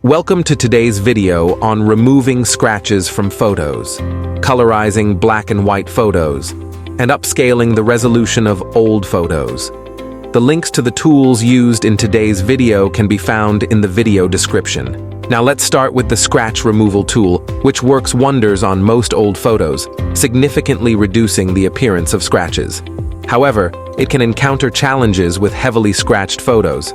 Welcome to today's video on removing scratches from photos, colorizing black and white photos, and upscaling the resolution of old photos. The links to the tools used in today's video can be found in the video description. Now let's start with the scratch removal tool, which works wonders on most old photos, significantly reducing the appearance of scratches. However, it can encounter challenges with heavily scratched photos.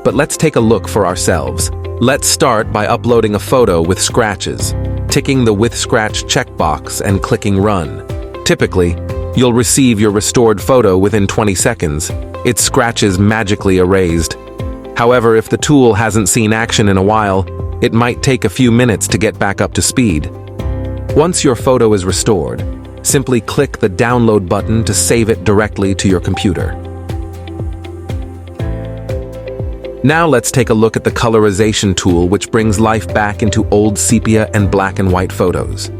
But let's take a look for ourselves. Let's start by uploading a photo with scratches, ticking the With Scratch checkbox and clicking Run. Typically, you'll receive your restored photo within 20 seconds, its scratches magically erased. However, if the tool hasn't seen action in a while, it might take a few minutes to get back up to speed. Once your photo is restored, simply click the Download button to save it directly to your computer. Now let's take a look at the Colorization Tool, which brings life back into old sepia and black and white photos.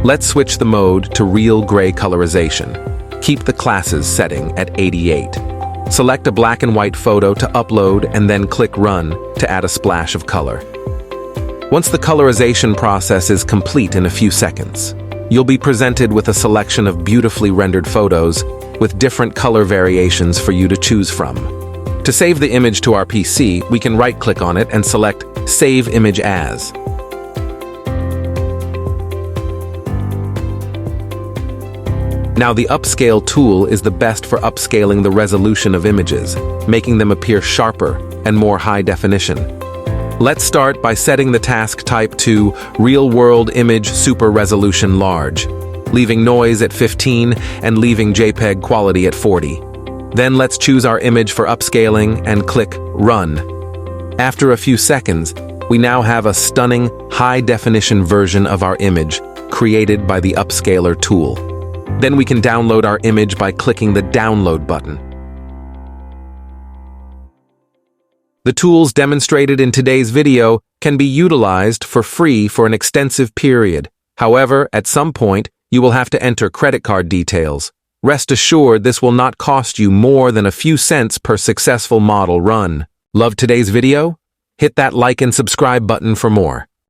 Let's switch the mode to Real Gray Colorization. Keep the classes setting at 88. Select a black and white photo to upload and then click Run to add a splash of color. Once the colorization process is complete in a few seconds, you'll be presented with a selection of beautifully rendered photos with different color variations for you to choose from. To save the image to our PC, we can right-click on it and select Save Image As. Now, the Upscale tool is the best for upscaling the resolution of images, making them appear sharper and more high definition. Let's start by setting the task type to Real World Image Super Resolution Large, leaving noise at 15 and leaving JPEG quality at 40. Then let's choose our image for upscaling and click Run. After a few seconds, we now have a stunning, high-definition version of our image created by the Upscaler tool. Then we can download our image by clicking the Download button. The tools demonstrated in today's video can be utilized for free for an extensive period. However, at some point, you will have to enter credit card details. Rest assured, this will not cost you more than a few cents per successful model run. Love today's video? Hit that like and subscribe button for more.